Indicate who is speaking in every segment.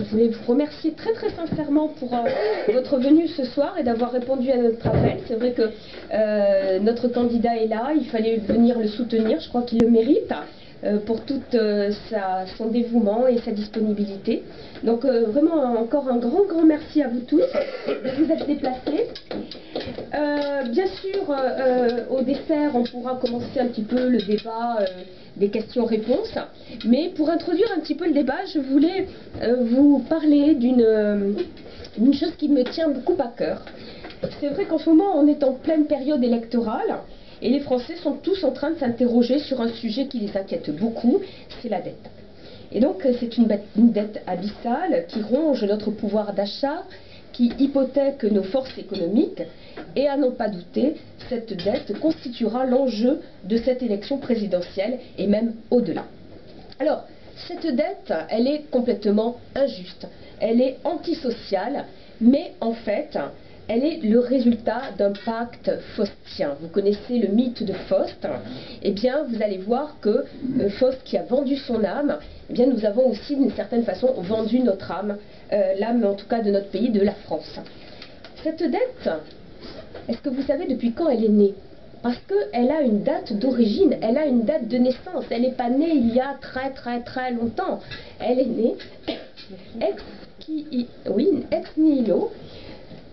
Speaker 1: je voulais vous remercier très très sincèrement pour votre venue ce soir et d'avoir répondu à notre appel. C'est vrai que notre candidat est là, il fallait venir le soutenir, je crois qu'il le mérite pour tout son dévouement et sa disponibilité. Donc vraiment encore un grand merci à vous tous de vous être déplacés. Bien sûr, au dessert, on pourra commencer un petit peu le débat des questions-réponses. Mais pour introduire un petit peu le débat, je voulais vous parler d'une chose qui me tient beaucoup à cœur. C'est vrai qu'en ce moment, on est en pleine période électorale et les Français sont tous en train de s'interroger sur un sujet qui les inquiète beaucoup, c'est la dette. Et donc, c'est une dette abyssale qui ronge notre pouvoir d'achat, qui hypothèque nos forces économiques, et à n'en pas douter, cette dette constituera l'enjeu de cette élection présidentielle, et même au-delà. Alors, cette dette, elle est complètement injuste, elle est antisociale, mais en fait, elle est le résultat d'un pacte faustien. Vous connaissez le mythe de Faust. Eh bien, vous allez voir que Faust, qui a vendu son âme, eh bien, nous avons aussi, d'une certaine façon, vendu notre âme, l'âme en tout cas de notre pays, de la France. Cette dette, est-ce que vous savez depuis quand elle est née? Parce qu'elle a une date d'origine, elle a une date de naissance. Elle n'est pas née il y a très longtemps. Elle est née ex nihilo,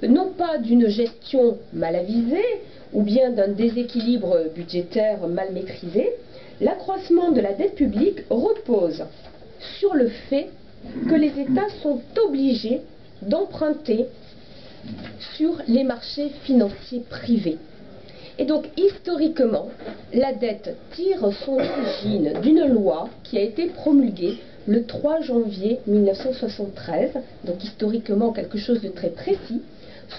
Speaker 1: non pas d'une gestion mal avisée ou bien d'un déséquilibre budgétaire mal maîtrisé. L'accroissement de la dette publique repose sur le fait que les États sont obligés d'emprunter sur les marchés financiers privés. Et donc, historiquement, la dette tire son origine d'une loi qui a été promulguée le 3 janvier 1973, donc historiquement quelque chose de très précis,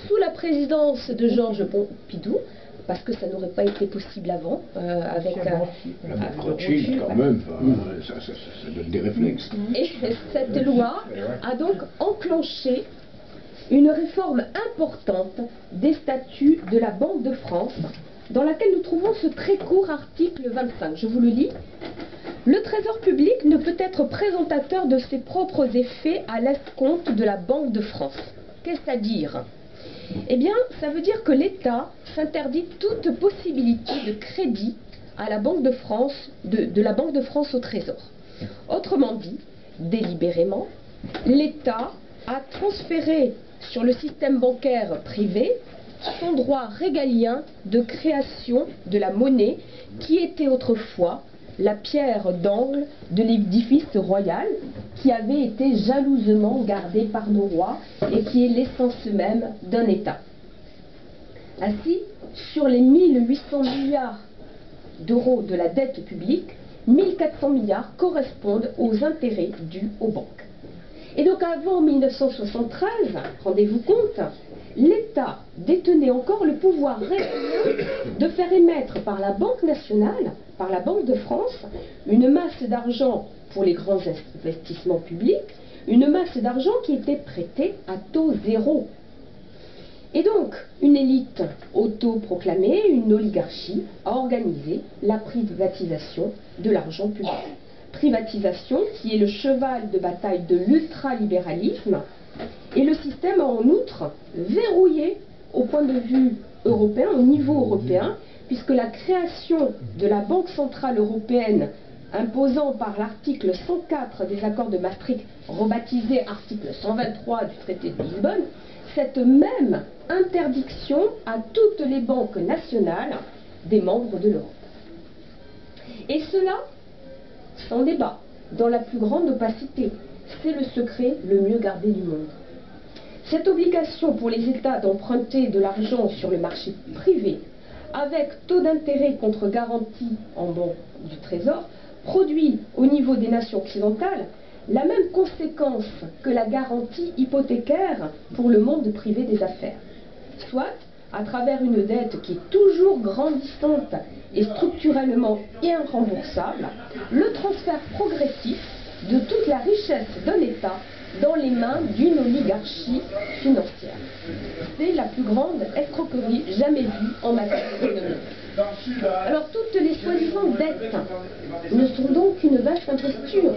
Speaker 1: sous la présidence de Georges Pompidou, parce que ça n'aurait pas été possible avant, avec
Speaker 2: Rothschild quand même, ça donne des réflexes.
Speaker 1: Et cette loi a donc enclenché une réforme importante des statuts de la Banque de France, dans laquelle nous trouvons ce très court article 25. Je vous le lis. Le Trésor public ne peut être présentateur de ses propres effets à l'escompte de la Banque de France. Qu'est-ce à dire? Eh bien, ça veut dire que l'État s'interdit toute possibilité de crédit à la Banque de France, de la Banque de France au Trésor. Autrement dit, délibérément, l'État a transféré sur le système bancaire privé son droit régalien de création de la monnaie qui était autrefois la pierre d'angle de l'édifice royal qui avait été jalousement gardé par nos rois et qui est l'essence même d'un État. Ainsi, sur les 1800 milliards d'euros de la dette publique, 1400 milliards correspondent aux intérêts dus aux banques. Et donc avant 1973, rendez-vous compte, l'État détenait encore le pouvoir régalien de faire émettre par la Banque nationale, par la Banque de France, une masse d'argent pour les grands investissements publics, une masse d'argent qui était prêtée à taux zéro. Et donc, une élite autoproclamée, une oligarchie, a organisé la privatisation de l'argent public. Privatisation qui est le cheval de bataille de l'ultralibéralisme, et le système a en outre verrouillé au point de vue européen, au niveau européen, puisque la création de la Banque centrale européenne, imposant par l'article 104 des accords de Maastricht, rebaptisé article 123 du traité de Lisbonne, cette même interdiction à toutes les banques nationales des membres de l'Europe. Et cela, sans débat, dans la plus grande opacité. C'est le secret le mieux gardé du monde. Cette obligation pour les États d'emprunter de l'argent sur le marché privé, avec taux d'intérêt contre garantie en bons du Trésor, produit au niveau des nations occidentales la même conséquence que la garantie hypothécaire pour le monde privé des affaires. Soit, à travers une dette qui est toujours grandissante et structurellement irremboursable, le transfert progressif de toute la richesse d'un État dans les mains d'une oligarchie financière. C'est la plus grande escroquerie jamais vue en matière économique. Alors toutes les soi-disant dettes ne sont donc qu'une vaste imposture.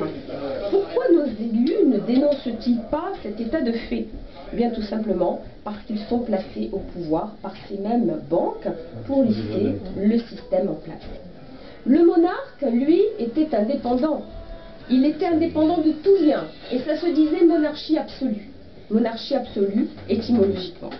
Speaker 1: Pourquoi nos élus ne dénoncent-ils pas cet état de fait? Eh bien tout simplement parce qu'ils sont placés au pouvoir par ces mêmes banques pour lisser le système en place. Le monarque, lui, était indépendant. Il était indépendant de tout lien, et ça se disait monarchie absolue. Monarchie absolue, étymologiquement.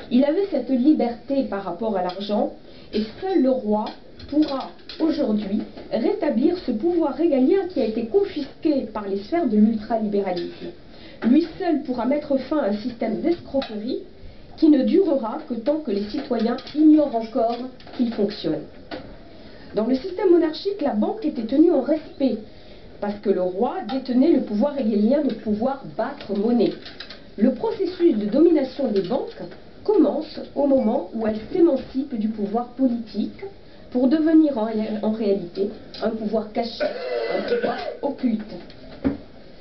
Speaker 1: Il avait cette liberté par rapport à l'argent, et seul le roi pourra aujourd'hui rétablir ce pouvoir régalien qui a été confisqué par les sphères de l'ultralibéralisme. Lui seul pourra mettre fin à un système d'escroquerie qui ne durera que tant que les citoyens ignorent encore qu'il fonctionne. Dans le système monarchique, la banque était tenue en respect, parce que le roi détenait le pouvoir régalien de pouvoir battre monnaie. Le processus de domination des banques commence au moment où elles s'émancipent du pouvoir politique pour devenir en réalité un pouvoir caché, un pouvoir occulte.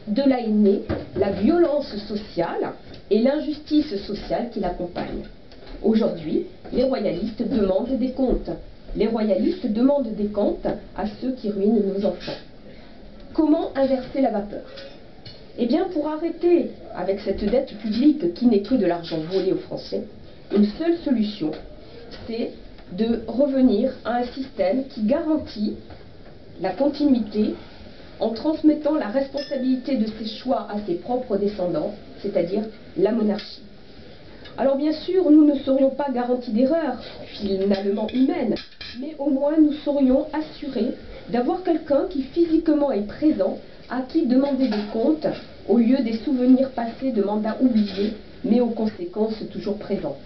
Speaker 1: De là est née la violence sociale et l'injustice sociale qui l'accompagne. Aujourd'hui, les royalistes demandent des comptes. Les royalistes demandent des comptes à ceux qui ruinent nos enfants. Comment inverser la vapeur? Eh bien, pour arrêter avec cette dette publique qui n'est que de l'argent volé aux Français, une seule solution, c'est de revenir à un système qui garantit la continuité en transmettant la responsabilité de ses choix à ses propres descendants, c'est-à-dire la monarchie. Alors bien sûr, nous ne serions pas garantis d'erreur, finalement humaine, mais au moins nous serions assurés d'avoir quelqu'un qui physiquement est présent, à qui demander des comptes, au lieu des souvenirs passés de mandats oubliés, mais aux conséquences toujours présentes.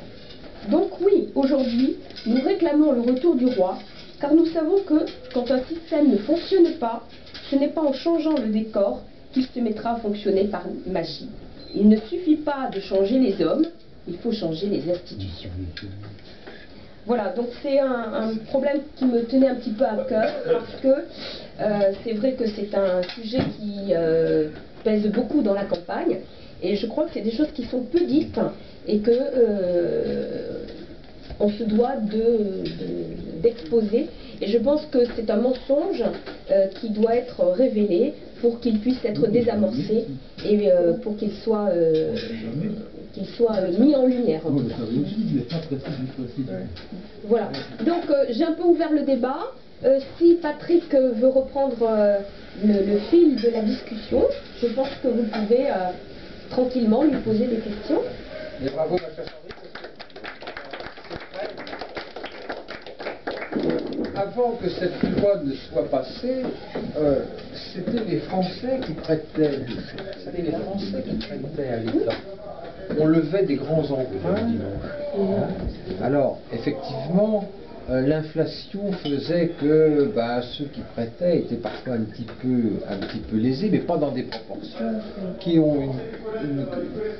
Speaker 1: Donc oui, aujourd'hui, nous réclamons le retour du roi, car nous savons que quand un système ne fonctionne pas, ce n'est pas en changeant le décor qu'il se mettra à fonctionner par magie. Il ne suffit pas de changer les hommes, il faut changer les institutions. Voilà, donc c'est un problème qui me tenait un petit peu à cœur, parce que c'est vrai que c'est un sujet qui pèse beaucoup dans la campagne, et je crois que c'est des choses qui sont peu dites, et que on se doit d'exposer. Et je pense que c'est un mensonge qui doit être révélé pour qu'il puisse être désamorcé et pour qu'il soit mis en lumière. En tout cas. Voilà. Donc j'ai un peu ouvert le débat. Si Patrick veut reprendre le fil de la discussion, je pense que vous pouvez tranquillement lui poser des questions.
Speaker 3: Et bravo, ma chère Sandrine. Avant que cette loi ne soit passée, c'était les Français qui prêtaient. C'était les Français qui prêtaient à l'État. On levait des grands emprunts. Alors, effectivement, l'inflation faisait que ceux qui prêtaient étaient parfois un petit peu lésés, mais pas dans des proportions qui ont une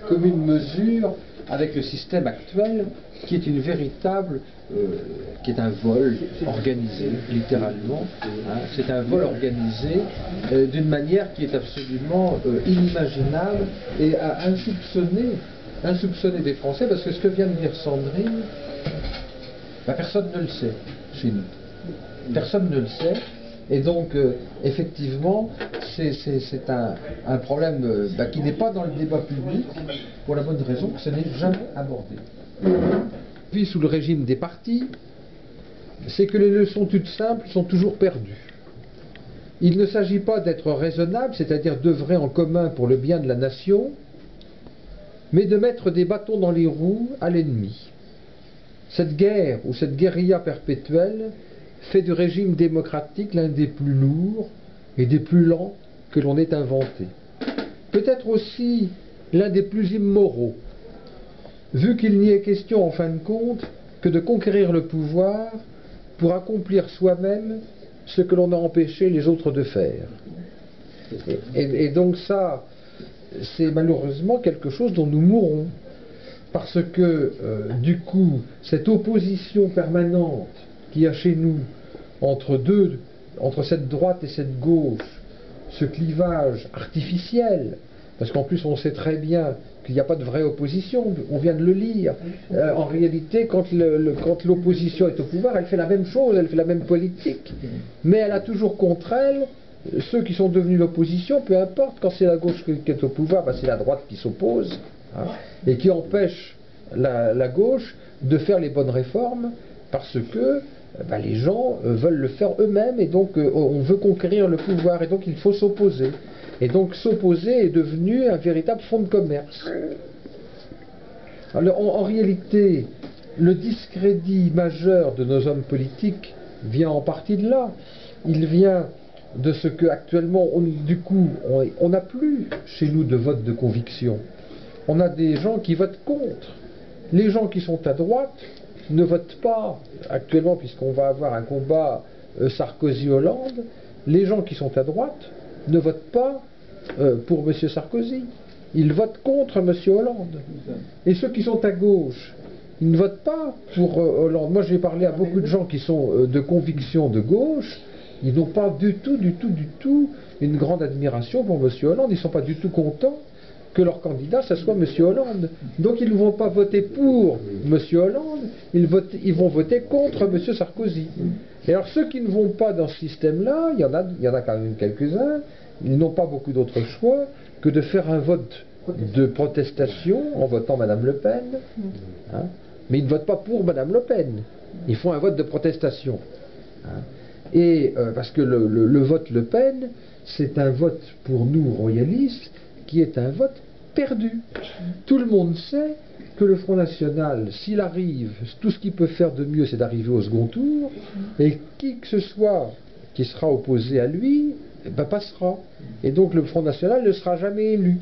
Speaker 3: commune mesure avec le système actuel, qui est une véritable, qui est un vol organisé, littéralement. C'est un vol organisé d'une manière qui est absolument inimaginable et à insoupçonner des Français, parce que ce que vient de dire Sandrine, personne ne le sait chez nous. Personne ne le sait. Et donc, effectivement, c'est un problème qui n'est pas dans le débat public, pour la bonne raison que ce n'est jamais abordé. Puis, sous le régime des partis, c'est que les leçons toutes simples sont toujours perdues. Il ne s'agit pas d'être raisonnable, c'est-à-dire d'œuvrer en commun pour le bien de la nation, mais de mettre des bâtons dans les roues à l'ennemi. Cette guerre ou cette guérilla perpétuelle fait du régime démocratique l'un des plus lourds et des plus lents que l'on ait inventé. Peut-être aussi l'un des plus immoraux, vu qu'il n'y est question en fin de compte que de conquérir le pouvoir pour accomplir soi-même ce que l'on a empêché les autres de faire. Et donc ça, c'est malheureusement quelque chose dont nous mourrons. Parce que, du coup, cette opposition permanente qu'il y a chez nous entre cette droite et cette gauche, ce clivage artificiel, parce qu'en plus on sait très bien qu'il n'y a pas de vraie opposition, on vient de le lire. En réalité, quand l'opposition est au pouvoir, elle fait la même chose, elle fait la même politique, mais elle a toujours contre elle ceux qui sont devenus l'opposition, peu importe, quand c'est la gauche qui est au pouvoir, c'est la droite qui s'oppose, hein, et qui empêche la gauche de faire les bonnes réformes, parce que les gens veulent le faire eux-mêmes, et donc on veut conquérir le pouvoir, et donc il faut s'opposer. Et donc s'opposer est devenu un véritable fonds de commerce. Alors, en réalité, le discrédit majeur de nos hommes politiques vient en partie de là. Il vient de ce que actuellement, on n'a plus chez nous de vote de conviction. On a des gens qui votent contre. Les gens qui sont à droite ne votent pas actuellement, puisqu'on va avoir un combat Sarkozy-Hollande. Les gens qui sont à droite ne votent pas pour M. Sarkozy. Ils votent contre M. Hollande. Et ceux qui sont à gauche, ils ne votent pas pour Hollande. Moi, j'ai parlé à beaucoup de gens qui sont de conviction de gauche. Ils n'ont pas du tout une grande admiration pour M. Hollande. Ils ne sont pas du tout contents que leur candidat, ce soit M. Hollande. Donc ils ne vont pas voter pour M. Hollande, ils vont voter contre M. Sarkozy. Et alors ceux qui ne vont pas dans ce système-là, il y en a quand même quelques-uns, ils n'ont pas beaucoup d'autres choix que de faire un vote de protestation en votant Mme Le Pen. Hein, mais ils ne votent pas pour Mme Le Pen. Ils font un vote de protestation. Hein, et parce que le vote Le Pen, c'est un vote pour nous royalistes, qui est un vote perdu. Tout le monde sait que le Front National, s'il arrive, tout ce qu'il peut faire de mieux, c'est d'arriver au second tour, et qui que ce soit qui sera opposé à lui, passera. Et donc le Front National ne sera jamais élu.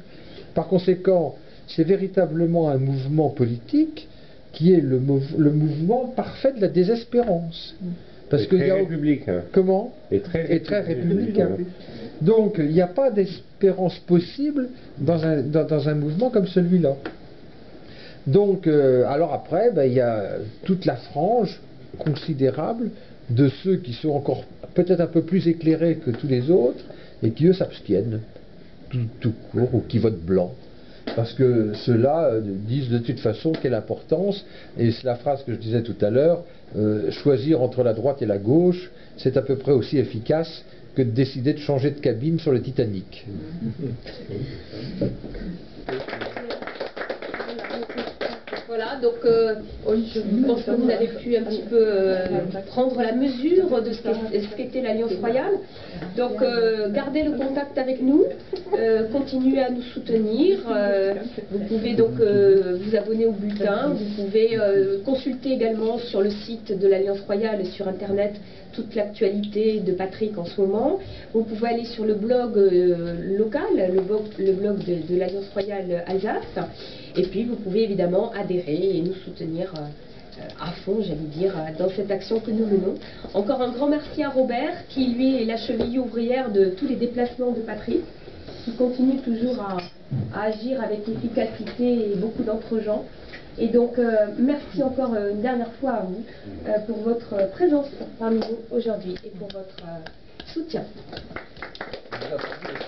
Speaker 3: Par conséquent, c'est véritablement un mouvement politique qui est le mouvement parfait de la désespérance. Parce que
Speaker 4: très républicain.
Speaker 3: Comment ?
Speaker 4: Et très
Speaker 3: républicain. Donc il n'y a pas d'espérance possible dans un mouvement comme celui-là. Donc, alors après, il y a toute la frange considérable de ceux qui sont encore peut-être un peu plus éclairés que tous les autres et qui eux s'abstiennent tout court ou qui votent blanc. Parce que ceux-là disent de toute façon quelle importance, et c'est la phrase que je disais tout à l'heure, choisir entre la droite et la gauche, c'est à peu près aussi efficace que de décider de changer de cabine sur le Titanic.
Speaker 1: Voilà, donc je pense que vous avez pu un petit peu prendre la mesure de ce qu'était l'Alliance Royale. Donc gardez le contact avec nous, continuez à nous soutenir. Vous pouvez donc vous abonner au bulletin, vous pouvez consulter également sur le site de l'Alliance Royale et sur Internet toute l'actualité de Patrick en ce moment. Vous pouvez aller sur le blog local, le blog de l'Alliance Royale Alsace. Et puis vous pouvez évidemment adhérer et nous soutenir à fond, j'allais dire, dans cette action que nous menons. Encore un grand merci à Robert, qui lui est la cheville ouvrière de tous les déplacements de Patrick, qui continue toujours à agir avec efficacité et beaucoup d'entre-gens. Et donc merci encore une dernière fois à vous pour votre présence parmi nous aujourd'hui et pour votre soutien.
Speaker 3: Merci.